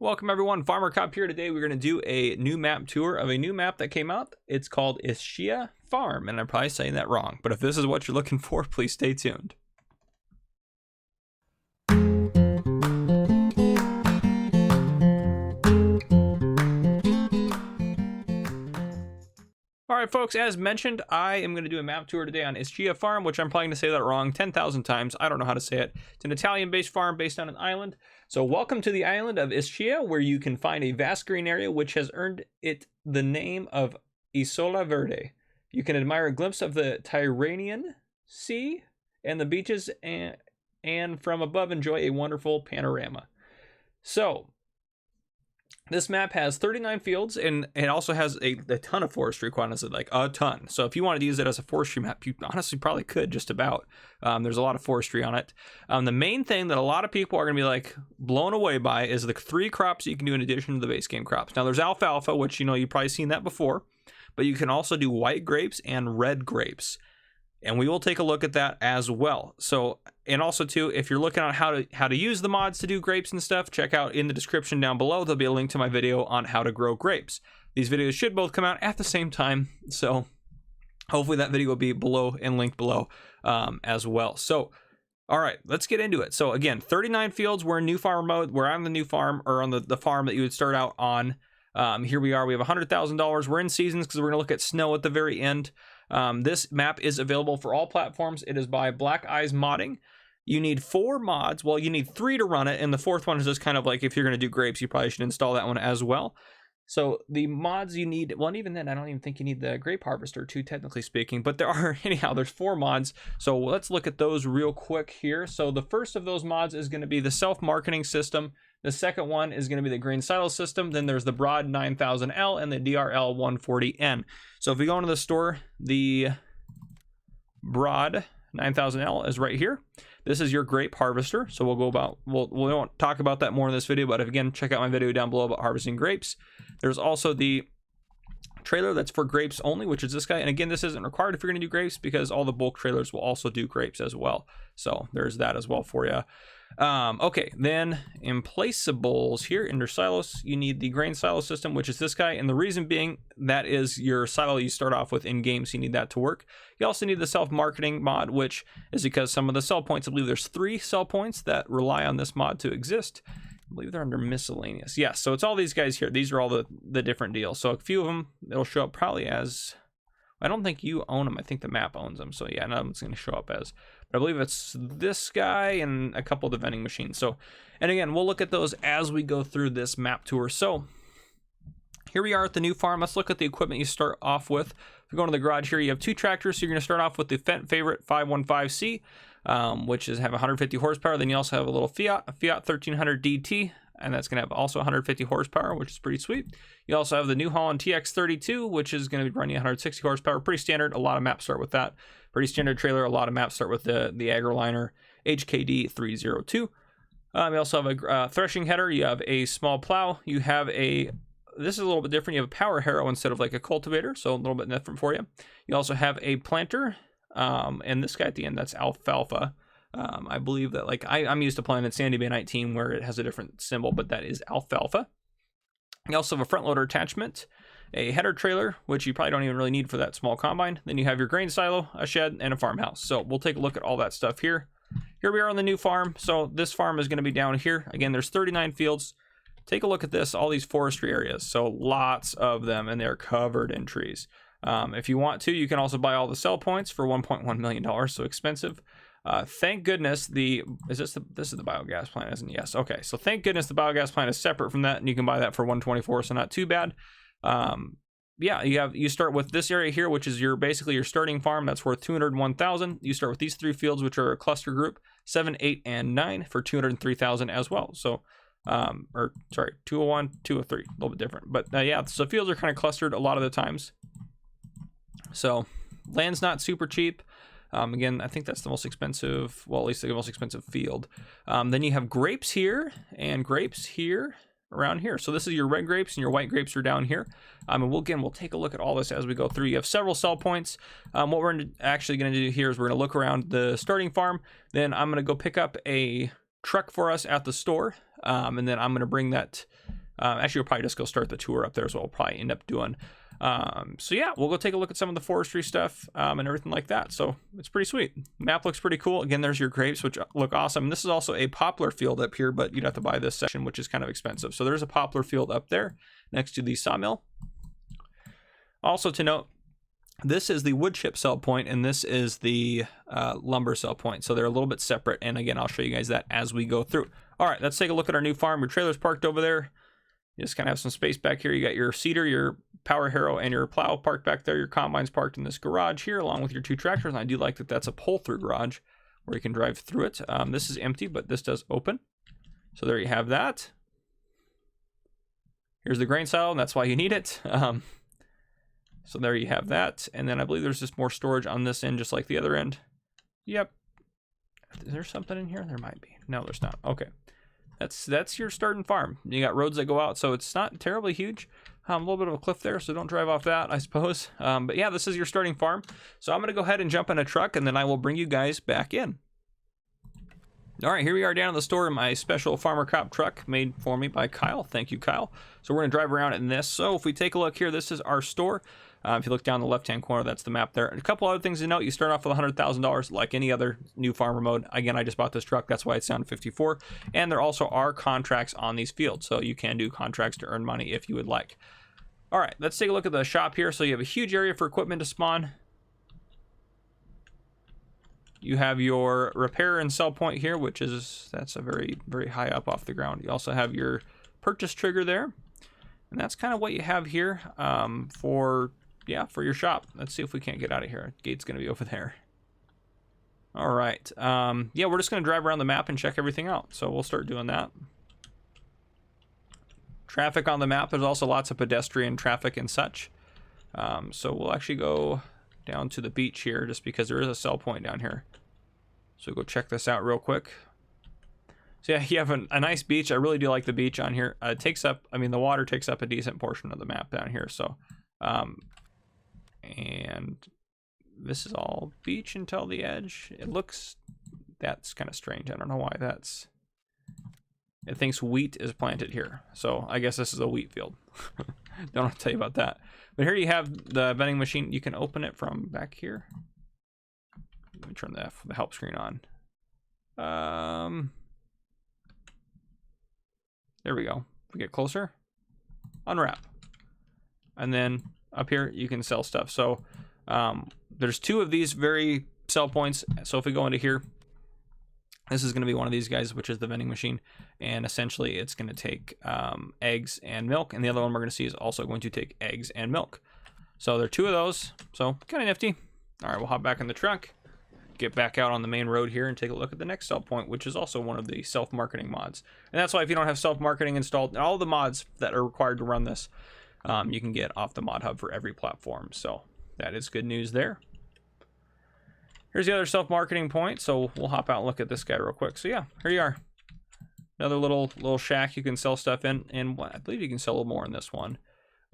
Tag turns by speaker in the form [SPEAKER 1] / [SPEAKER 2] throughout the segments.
[SPEAKER 1] Welcome everyone, Farmer Cop here. Today we're going to do a new map tour of a new map that came out. It's called Ischia Farm, and I'm probably saying that wrong, but if this is what you're looking for, please stay tuned. Alright folks, as mentioned, I am going to do a map tour today on Ischia Farm, which I'm probably going to say that wrong 10,000 times. I don't know how to say it. It's an Italian-based farm based on an island. So welcome to the island of Ischia, where you can find a vast green area which has earned it the name of Isola Verde. You can admire a glimpse of the Tyrrhenian Sea and the beaches, and from above enjoy a wonderful panorama. So this map has 39 fields, and it also has a ton of forestry, quite honestly, like a ton. So if you wanted to use it as a forestry map, you honestly probably could just about. There's a lot of forestry on it. The main thing that a lot of people are going to be like blown away by is the 3 crops you can do in addition to the base game crops. Now there's alfalfa, which you've probably seen that before, but you can also do white grapes and red grapes. And we will take a look at that as well. So, and also too, if you're looking at how to use the mods to do grapes and stuff, check out in the description down below. There'll be a link to my video on how to grow grapes. These videos should both come out at the same time, so hopefully that video will be below and linked below as well. So, all right, let's get into it. So again, 39 fields. We're in new farm mode. We're on the new farm, or on the farm that you would start out on. Here we are. We have $100,000. We're in seasons because we're going to look at snow at the very end. This map is available for all platforms. It is by BlackEyesModding. You need 4 mods. Well, you need 3 to run it, and the 4th one is just kind of like if you're going to do grapes, you probably should install that one as well. So the mods you need, well, and even then, I don't even think you need the grape harvester too, technically speaking, but there are, anyhow, there's 4 mods. So let's look at those real quick here. So the first of those mods is going to be the self-marketing system. The second one is going to be the green silo system. Then there's the broad 9000L and the DRL 140N. So if we go into the store, the broad 9000L is right here. This is your grape harvester. So we'll go about, we won't talk about that more in this video, but again, check out my video down below about harvesting grapes. There's also the trailer that's for grapes only, which is this guy. And again, this isn't required if you're going to do grapes, because all the bulk trailers will also do grapes as well. So there's that as well for you. Okay, then in placeables here in your silos, you need the grain silo system, which is this guy. And the reason being, that is your silo you start off with in game, so you need that to work. You also need the self-marketing mod, which is because some of the sell points, I believe there's 3 sell points that rely on this mod to exist. I believe they're under miscellaneous. Yes, so it's all these guys here. These are all the different deals. So a few of them, it'll show up probably as, I don't think you own them. I think the map owns them. So yeah, none of them's going to show up as, but I believe it's this guy and a couple of the vending machines. So, and again, we'll look at those as we go through this map tour. So here we are at the new farm. Let's look at the equipment you start off with. If we go into the garage here, you have 2 tractors. So you're going to start off with the Fendt Favorite 515C, which is have 150 horsepower. Then you also have a little Fiat 1300 DT, and that's going to have also 150 horsepower, which is pretty sweet. You also have the New Holland TX32, which is going to be running 160 horsepower. Pretty standard. A lot of maps start with that. Pretty standard trailer. A lot of maps start with the AgriLiner HKD 302. You also have a threshing header. You have a small plow. You have this is a little bit different. You have a power harrow instead of like a cultivator, so a little bit different for you. You also have a planter, and this guy at the end, that's alfalfa. I believe that, like, I'm used to playing at Sandy Bay 19 where it has a different symbol, but that is alfalfa. You also have a front loader attachment, a header trailer, which you probably don't even really need for that small combine. Then you have your grain silo, a shed, and a farmhouse. So we'll take a look at all that stuff here. Here we are on the new farm. So this farm is going to be down here. Again, there's 39 fields. Take a look at this, all these forestry areas. So lots of them, and they're covered in trees. If you want to, you can also buy all the sell points for $1.1 million, so expensive. Thank goodness this is the biogas plant, isn't it? Yes. Okay. So thank goodness the biogas plant is separate from that, and you can buy that for 124, so not too bad. Yeah, you start with this area here, which is basically your starting farm. That's worth 201,000. You start with these 3 fields, which are a cluster group, 7, 8, and 9 for 203,000 as well. So, or sorry, 201, 203, a little bit different, but yeah, so fields are kind of clustered a lot of the times. So land's not super cheap. Again, I think that's the most expensive, well, at least the most expensive field. Then you have grapes here and grapes here around here. So this is your red grapes, and your white grapes are down here. And we'll take a look at all this as we go through. You have several sell points. What we're actually going to do here is we're going to look around the starting farm. Then I'm going to go pick up a truck for us at the store. And then I'm going to bring that Actually, we'll probably just go start the tour up there is what we'll probably end up doing. So yeah, we'll go take a look at some of the forestry stuff and everything like that. So it's pretty sweet. Map looks pretty cool. Again, there's your grapes, which look awesome. This is also a poplar field up here, but you'd have to buy this section, which is kind of expensive. So there's a poplar field up there next to the sawmill. Also to note, this is the wood chip sell point, and this is the lumber sell point. So they're a little bit separate. And again, I'll show you guys that as we go through. All right, let's take a look at our new farm. Your trailer's parked over there. You just kind of have some space back here. You got your seeder, your power harrow, and your plow parked back there. Your combine's parked in this garage here, along with your 2 tractors. And I do like that that's a pull-through garage where you can drive through it. This is empty, but this does open. So there you have that. Here's the grain silo, and that's why you need it. So there you have that. And then I believe there's just more storage on this end, just like the other end. Yep. Is there something in here? There might be. No, there's not. Okay. That's your starting farm. You got roads that go out, so it's not terribly huge. A little bit of a cliff there, so don't drive off that, I suppose. But yeah, this is your starting farm. So I'm going to go ahead and jump in a truck, and then I will bring you guys back in. All right, here we are down at the store in my special farmer cop truck made for me by Kyle. Thank you, Kyle. So we're going to drive around in this. So if we take a look here, this is our store. If you look down the left-hand corner, that's the map there. And a couple other things to note. You start off with $100,000 like any other new farmer mode. Again, I just bought this truck. That's why it's down to 54. And there also are contracts on these fields. So you can do contracts to earn money if you would like. All right, let's take a look at the shop here. So you have a huge area for equipment to spawn. You have your repair and sell point here, that's a very, very high up off the ground. You also have your purchase trigger there. And that's kind of what you have here for your shop. Let's see if we can't get out of here. Gate's going to be over there. All right. Yeah, we're just going to drive around the map and check everything out. So we'll start doing that. Traffic on the map. There's also lots of pedestrian traffic and such. So we'll actually go down to the beach here just because there is a sell point down here. So go check this out real quick. So yeah, you have a nice beach. I really do like the beach on here. It takes up, I mean, the water takes up a decent portion of the map down here. So, and this is all beach until the edge. That's kind of strange. I don't know why it thinks wheat is planted here. So I guess this is a wheat field. Don't want to tell you about that. But here you have the vending machine. You can open it from back here. Let me turn the help screen on. There we go. If we get closer, unwrap. And then up here, you can sell stuff. So there's 2 of these very sell points. So if we go into here, this is going to be one of these guys, which is the vending machine. And essentially, it's going to take eggs and milk. And the other one we're going to see is also going to take eggs and milk. So there are 2 of those. So kind of nifty. All right, we'll hop back in the truck, get back out on the main road here and take a look at the next sell point, which is also one of the self-marketing mods. And that's why if you don't have self-marketing installed, all the mods that are required to run this, you can get off the ModHub for every platform. So that is good news there. Here's the other self-marketing point. So we'll hop out and look at this guy real quick. So yeah, here you are. Another little shack you can sell stuff in. And I believe you can sell a little more in this one.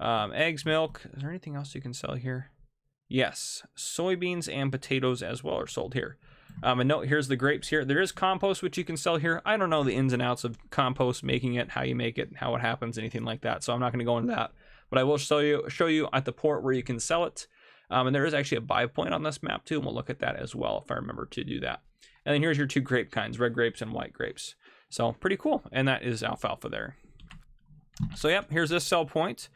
[SPEAKER 1] Eggs, milk. Is there anything else you can sell here? Yes, soybeans and potatoes as well are sold here. And note, here's the grapes here. There is compost, which you can sell here. I don't know the ins and outs of compost, making it, how you make it, how it happens, anything like that. So I'm not going to go into that. But I will show you at the port where you can sell it. And there is actually a buy point on this map too, and we'll look at that as well if I remember to do that. And then here's your 2 grape kinds, red grapes and white grapes. So pretty cool. And that is alfalfa there. So yep, here's this sell point.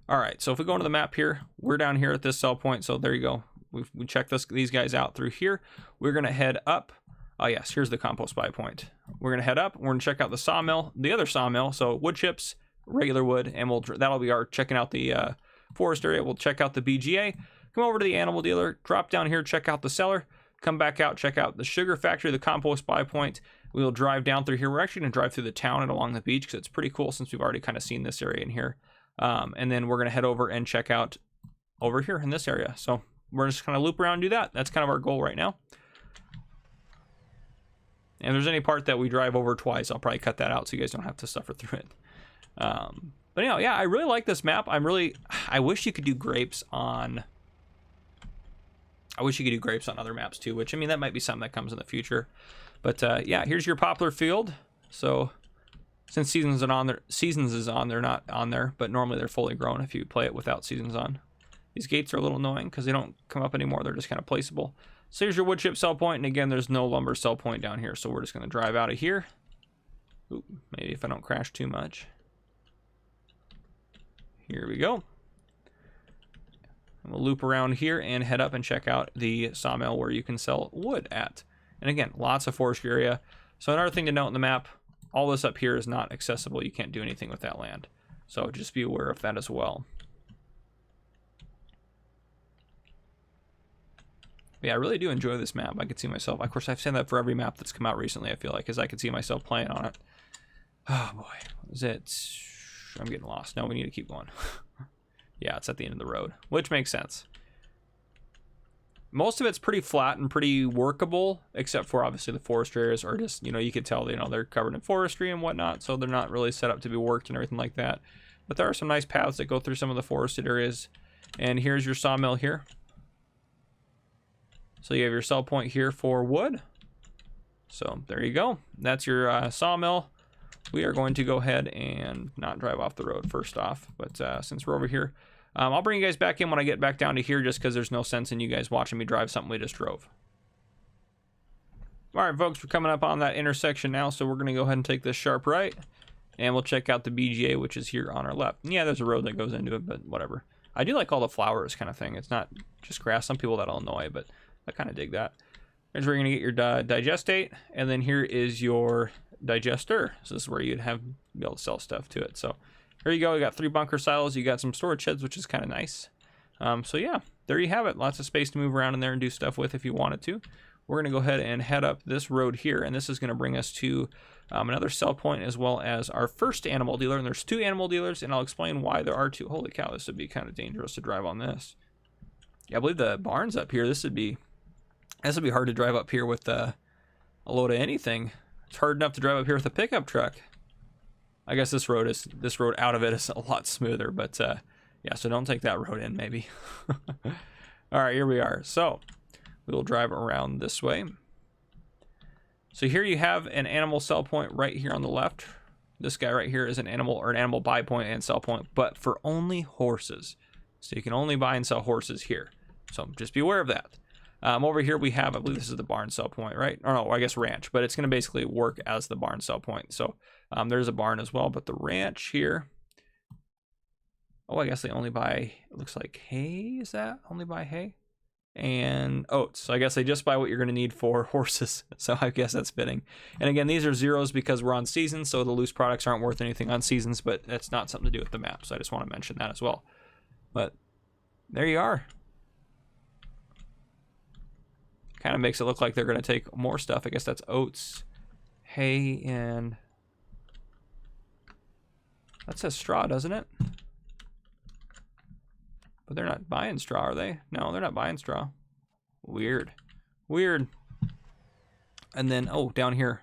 [SPEAKER 1] All right, so if we go into the map here, we're down here at this sell point. So there you go. We checked these guys out through here. We're gonna head up. Oh yes, here's the compost buy point. We're gonna head up. We're gonna check out the sawmill, the other sawmill. So wood chips, regular wood, and that'll be our checking out the forest area. We'll check out the BGA. Come over to the animal dealer. Drop down here, check out the cellar. Come back out, check out the sugar factory, the compost buy point. We'll drive down through here. We're actually gonna drive through the town and along the beach because it's pretty cool since we've already kind of seen this area in here. And then we're gonna head over and check out over here in this area. So we're just kind of loop around and do that. That's kind of our goal right now. And if there's any part that we drive over twice, I'll probably cut that out so you guys don't have to suffer through it. But anyhow, yeah, I really like this map. I wish you could do grapes on... I wish you could do grapes on other maps too, which, I mean, that might be something that comes in the future. But yeah, here's your poplar field. So Since seasons is on, they're not on there, but normally they're fully grown if you play it without seasons on. These gates are a little annoying because they don't come up anymore. They're just kind of placeable. So here's your wood chip sell point, and again, there's no lumber sell point down here. So we're just going to drive out of here. Ooh, maybe if I don't crash too much. Here we go. And we'll loop around here and head up and check out the sawmill where you can sell wood at. And again, lots of forestry area. So another thing to note in the map, all this up here is not accessible. You can't do anything with that land. So just be aware of that as well. But yeah, I really do enjoy this map. I could see myself, of course, I've said that for every map that's come out recently, I feel like, because I could see myself playing on it. Oh boy, is it? I'm getting lost. No, we need to keep going. Yeah, it's at the end of the road, which makes sense. Most of it's pretty flat and pretty workable, except for obviously the forest areas are just, you could tell, they're covered in forestry and whatnot, so they're not really set up to be worked and everything like that. But there are some nice paths that go through some of the forested areas. And here's your sawmill here. So you have your sell point here for wood. So there you go. That's your sawmill. We are going to go ahead and not drive off the road first off, but since we're over here, I'll bring you guys back in when I get back down to here, just because there's no sense in you guys watching me drive something we just drove. All right, folks, we're coming up on that intersection now, so we're going to go ahead and take this sharp right, and we'll check out the BGA, which is here on our left. Yeah, there's a road that goes into it, but whatever. I do like all the flowers kind of thing. It's not just grass. Some people that'll annoy, but I kind of dig that. Here's where you're going to get your digestate, and then here is your digester. So this is where you'd be able to sell stuff to it. So here you go. You got 3 bunker silos. You got some storage sheds, which is kind of nice. So yeah, there you have it. Lots of space to move around in there and do stuff with if you wanted to. We're going to go ahead and head up this road here, and this is going to bring us to another sell point as well as our first animal dealer. And there's 2 animal dealers, and I'll explain why there are 2. Holy cow, this would be kind of dangerous to drive on this. Yeah, I believe the barn's up here. This would be hard to drive up here with a load of anything. It's hard enough to drive up here with a pickup truck. I guess this road out of it is a lot smoother, but yeah, so don't take that road in maybe. All right, here we are. So we'll drive around this way. So here you have an animal sell point right here on the left. This guy right here is an animal buy point and sell point, but for only horses. So you can only buy and sell horses here. So just be aware of that. Over here we have, I believe this is the barn sell point, right? Or no, I guess ranch, but it's going to basically work as the barn sell point. So there's a barn as well, but the ranch here, oh, I guess they only buy, it looks like hay, is that? Only buy hay? And oats. So I guess they just buy what you're going to need for horses. So I guess that's fitting. And again, these are zeros because we're on seasons, so the loose products aren't worth anything on seasons, but that's not something to do with the map. So I just want to mention that as well. But there you are. Kind of makes it look like they're going to take more stuff. I guess that's oats, hay, and that says straw, doesn't it? But they're not buying straw, are they? No, they're not buying straw. Weird. Weird. And then, oh, down here,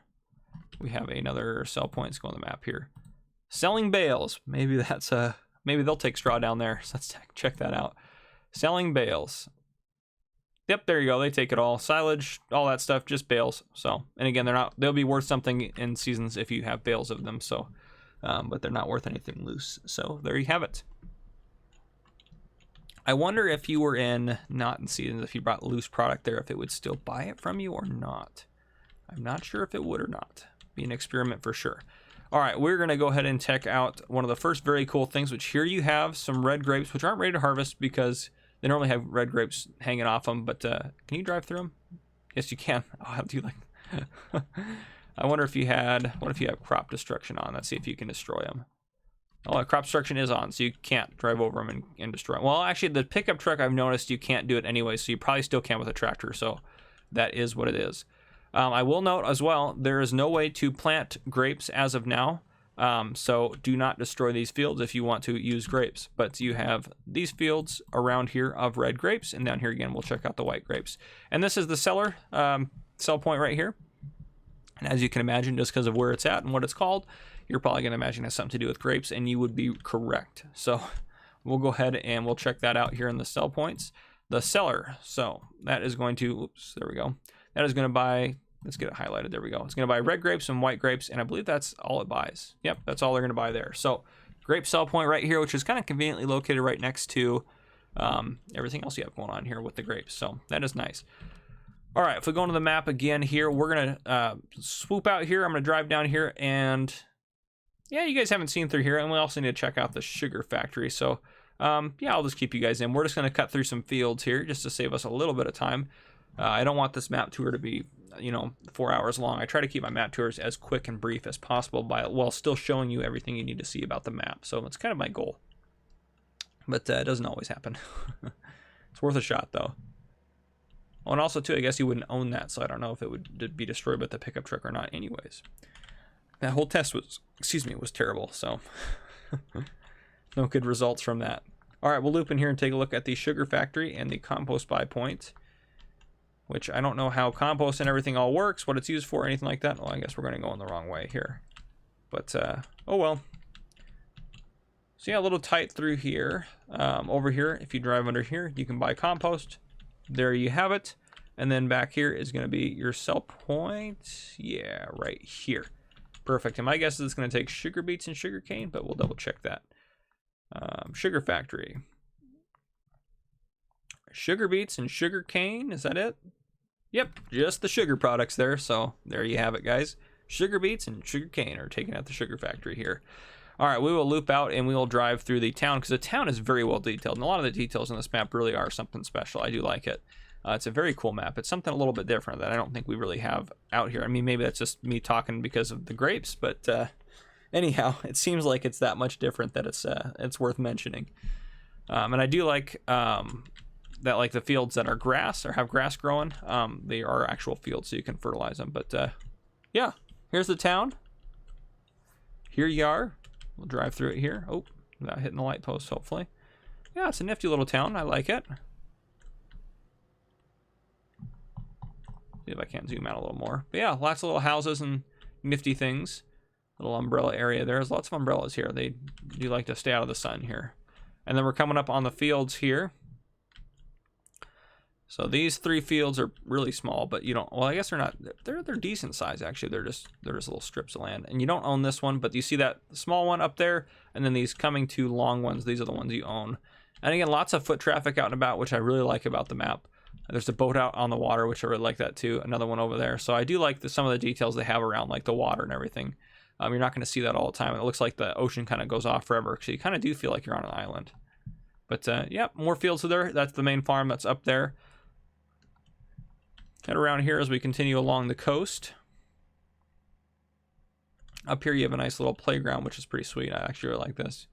[SPEAKER 1] we have another sell points go on the map here. Selling bales. Maybe that's maybe they'll take straw down there. So let's check that out. Selling bales. Yep, there you go. They take it all. Silage, all that stuff, just bales. So, and again, they'll be worth something in seasons if you have bales of them. So, but they're not worth anything loose. So there you have it. I wonder if you were not in seasons, if you brought loose product there, if it would still buy it from you or not. I'm not sure if it would or not. Be an experiment for sure. All right, we're going to go ahead and check out one of the first very cool things, which here you have some red grapes, which aren't ready to harvest because they normally have red grapes hanging off them, but can you drive through them? Yes, you can. Oh, how do you like? I wonder if you had, what if you have crop destruction on? Let's see if you can destroy them. Oh, crop destruction is on, so you can't drive over them and destroy them. Well, actually, the pickup truck, I've noticed you can't do it anyway, so you probably still can with a tractor, so that is what it is. I will note as well, there is no way to plant grapes as of now. So do not destroy these fields if you want to use grapes. But you have these fields around here of red grapes, and down here again, we'll check out the white grapes. And this is the cellar sell point right here. And as you can imagine, just because of where it's at and what it's called, you're probably going to imagine it has something to do with grapes, and you would be correct. So we'll go ahead and we'll check that out here in the sell points. The cellar, so that is going to, oops, there we go. That is going to buy let's get it highlighted. There we go. It's going to buy red grapes and white grapes, and I believe that's all it buys. Yep, that's all they're going to buy there. So grape sell point right here, which is kind of conveniently located right next to everything else you have going on here with the grapes. So that is nice. All right, if we go into the map again here, we're going to swoop out here. I'm going to drive down here, and yeah, you guys haven't seen through here, and we also need to check out the sugar factory. So yeah, I'll just keep you guys in. We're just going to cut through some fields here just to save us a little bit of time. I don't want this map tour to be, 4 hours long. I try to keep my map tours as quick and brief as possible while still showing you everything you need to see about the map. So it's kind of my goal. But it doesn't always happen. It's worth a shot, though. Oh, and also, too, I guess you wouldn't own that, so I don't know if it would be destroyed with the pickup truck or not anyways. That whole test was terrible, so no good results from that. All right, we'll loop in here and take a look at the sugar factory and the compost buy point, which I don't know how compost and everything all works, what it's used for, anything like that. Well, I guess we're going to go in the wrong way here. But, oh well. So yeah, a little tight through here. Over here, if you drive under here, you can buy compost. There you have it. And then back here is going to be your sell point. Yeah, right here. Perfect. And my guess is it's going to take sugar beets and sugar cane, but we'll double check that. Sugar factory. Sugar beets and sugar cane, is that it? Yep, just the sugar products there. So there you have it, guys. Sugar beets and sugar cane are taken at the sugar factory here. All right, we will loop out and we will drive through the town because the town is very well detailed. And a lot of the details in this map really are something special. I do like it. It's a very cool map. It's something a little bit different that I don't think we really have out here. I mean, maybe that's just me talking because of the grapes, but anyhow, it seems like it's that much different that it's worth mentioning. And I do like that, like the fields that are grass or have grass growing, they are actual fields, so you can fertilize them. But yeah, here's the town. Here you are. We'll drive through it here. Oh, without hitting the light post, hopefully. Yeah, it's a nifty little town. I like it. See if I can zoom out a little more. But yeah, lots of little houses and nifty things. Little umbrella area there. There's lots of umbrellas here. They do like to stay out of the sun here. And then we're coming up on the fields here. So these 3 fields are really small, but you don't, well, I guess they're not, they're decent size actually. They're just little strips of land. And you don't own this one, but you see that small one up there, and then these coming 2 long ones, these are the ones you own. And again, lots of foot traffic out and about, which I really like about the map. There's a boat out on the water, which I really like that too. Another one over there. So I do like some of the details they have around like the water and everything. You're not going to see that all the time. It looks like the ocean kind of goes off forever. So you kind of do feel like you're on an island. But yeah, more fields there. That's the main farm that's up there. Head around here as we continue along the coast. Up here you have a nice little playground, which is pretty sweet. I actually really like this.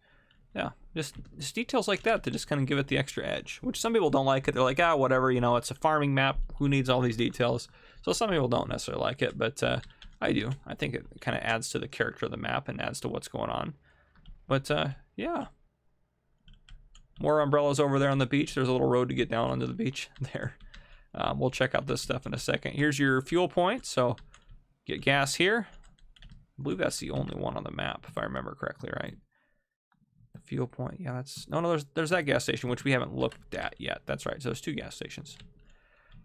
[SPEAKER 1] Yeah, just details like that to just kind of give it the extra edge, which some people don't like it. They're like, ah, whatever, it's a farming map. Who needs all these details? So some people don't necessarily like it, but I do. I think it kind of adds to the character of the map and adds to what's going on. But yeah. More umbrellas over there on the beach. There's a little road to get down onto the beach there. We'll check out this stuff in a second. Here's your fuel point. So get gas here. I believe that's the only one on the map, if I remember correctly, right? The fuel point. Yeah, that's... No, there's that gas station, which we haven't looked at yet. That's right. So there's 2 gas stations.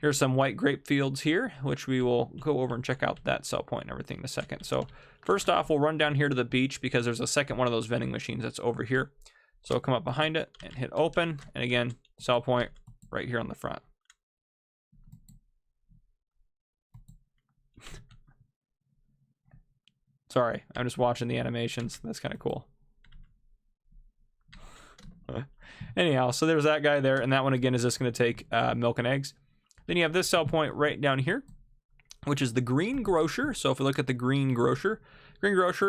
[SPEAKER 1] Here's some white grape fields here, which we will go over and check out that sell point and everything in a second. So first off, we'll run down here to the beach because there's a second one of those vending machines that's over here. So come up behind it and hit open. And again, sell point right here on the front. Sorry, I'm just watching the animations. That's kind of cool. Anyhow, so there's that guy there, and that one again is just going to take milk and eggs. Then you have this sell point right down here, which is the Greengrocer. So if we look at the Greengrocer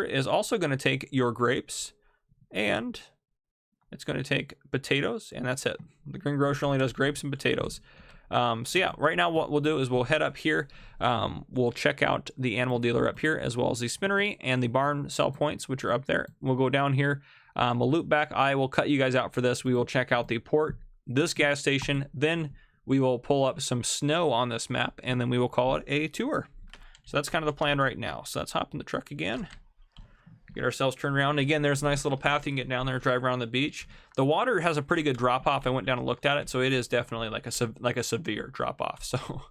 [SPEAKER 1] is also going to take your grapes, and it's going to take potatoes, and that's it. The Greengrocer only does grapes and potatoes. So yeah, right now what we'll do is we'll head up here. We'll check out the animal dealer up here, as well as the spinnery and the barn sell points, which are up there. We'll go down here. We'll loop back. I will cut you guys out for this. We will check out the port, this gas station. Then we will pull up some snow on this map, and then we will call it a tour. So that's kind of the plan right now. So let's hop in the truck again. Get ourselves turned around. Again, there's a nice little path you can get down there and drive around the beach. The water has a pretty good drop off. I went down and looked at it, so it is definitely like a severe drop off. So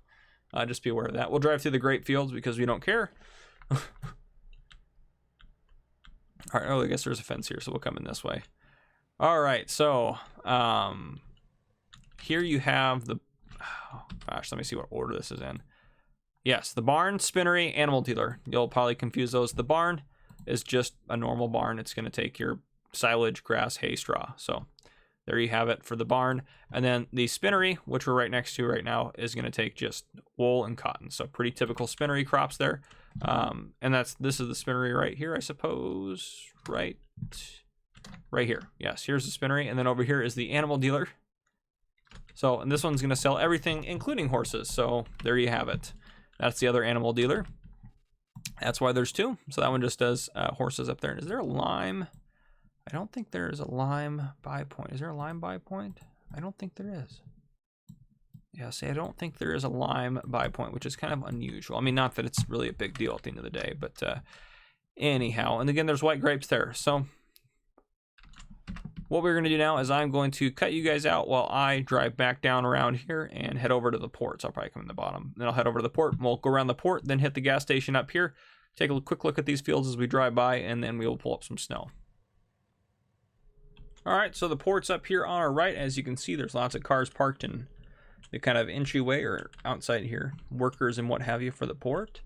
[SPEAKER 1] Just be aware of that. We'll drive through the grape fields because we don't care. All right, oh, I guess there's a fence here, so we'll come in this way. All right, so here you have the, oh gosh, let me see what order this is in. Yes, the barn, spinnery, animal dealer. You'll probably confuse those. The barn is just a normal barn. It's going to take your silage, grass, hay, straw. So there you have it for the barn. And then the spinnery, which we're right next to right now, is going to take just wool and cotton. So pretty typical spinnery crops there. And this is the spinnery right here, I suppose. Right here. Yes, here's the spinnery. And then over here is the animal dealer. So, and this one's going to sell everything, including horses. So there you have it. That's the other animal dealer. That's why there's two. So that one just does horses up there. Is there a lime? I don't think there is a lime buy point. Is there a lime buy point? I don't think there is. Yeah, see, I don't think there is a lime buy point, which is kind of unusual. I mean, not that it's really a big deal at the end of the day, but anyhow. And again, there's white grapes there. So what we're going to do now is I'm going to cut you guys out while I drive back down around here and head over to the port. So I'll probably come in the bottom. Then I'll head over to the port. We'll go around the port, then hit the gas station up here. Take a quick look at these fields as we drive by, and then we will pull up some snow. All right, so the port's up here on our right. As you can see, there's lots of cars parked in the kind of entryway or outside here. Workers and what have you for the port.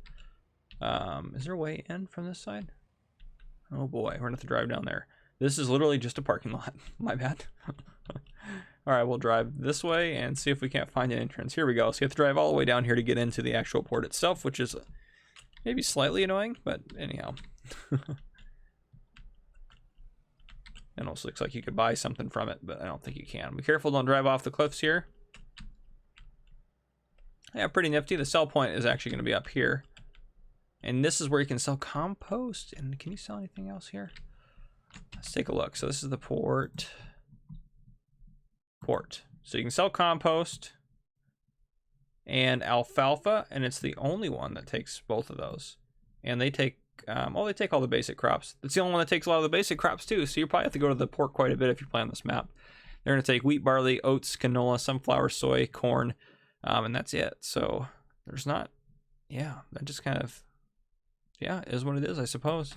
[SPEAKER 1] Is there a way in from this side? Oh boy, we're going to have to drive down there. This is literally just a parking lot. My bad. All right, we'll drive this way and see if we can't find an entrance. Here we go. So you have to drive all the way down here to get into the actual port itself, which is maybe slightly annoying, but anyhow. It almost looks like you could buy something from it, but I don't think you can. Be careful, don't drive off the cliffs here. Yeah, pretty nifty. The sell point is actually going to be up here. And this is where you can sell compost. And can you sell anything else here? Let's take a look. So this is the port. So you can sell compost and alfalfa, and it's the only one that takes both of those. And they take, they take all the basic crops. It's the only one that takes a lot of the basic crops too. So you probably have to go to the port quite a bit if you play on this map. They're going to take wheat, barley, oats, canola, sunflower, soy, corn, and that's it. So there's not, yeah, that just kind of, yeah, is what it is, I suppose.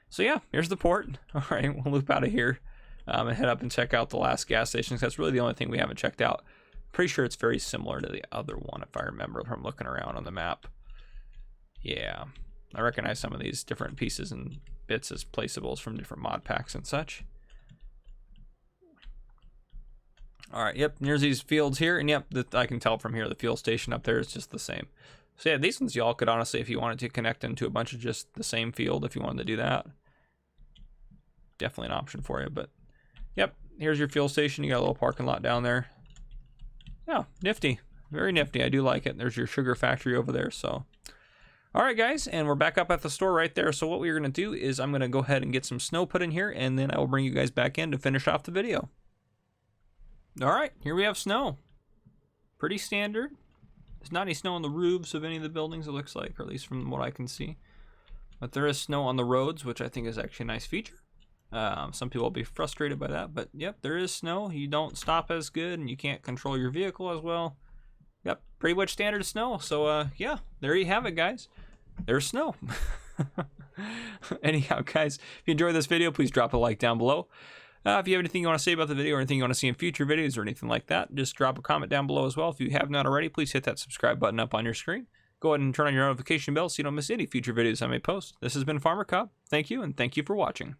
[SPEAKER 1] So yeah, here's the port. All right, we'll loop out of here and head up and check out the last gas station. That's really the only thing we haven't checked out. Pretty sure it's very similar to the other one, if I remember from looking around on the map. Yeah, I recognize some of these different pieces and bits as placeables from different mod packs and such. All right, yep, here's these fields here, and yep, I can tell from here the fuel station up there is just the same. So yeah, these ones y'all could honestly, if you wanted to connect into a bunch of just the same field, if you wanted to do that. Definitely an option for you, but yep, here's your fuel station. You got a little parking lot down there. Yeah, nifty, very nifty. I do like it. There's your sugar factory over there, so. All right, guys, and we're back up at the store right there. So what we're gonna do is I'm gonna go ahead and get some snow put in here, and then I will bring you guys back in to finish off the video. All right, here we have snow. Pretty standard. There's not any snow on the roofs of any of the buildings, it looks like, or at least from what I can see. But there is snow on the roads, which I think is actually a nice feature. Some people will be frustrated by that, but yep, there is snow. You don't stop as good, and you can't control your vehicle as well. Yep, pretty much standard snow. So yeah, there you have it, guys. There's snow. Anyhow, guys, if you enjoyed this video, please drop a like down below. If you have anything you want to say about the video or anything you want to see in future videos or anything like that, just drop a comment down below as well. If you have not already, please hit that subscribe button up on your screen. Go ahead and turn on your notification bell so you don't miss any future videos I may post. This has been Farmer Cobb. Thank you, and thank you for watching.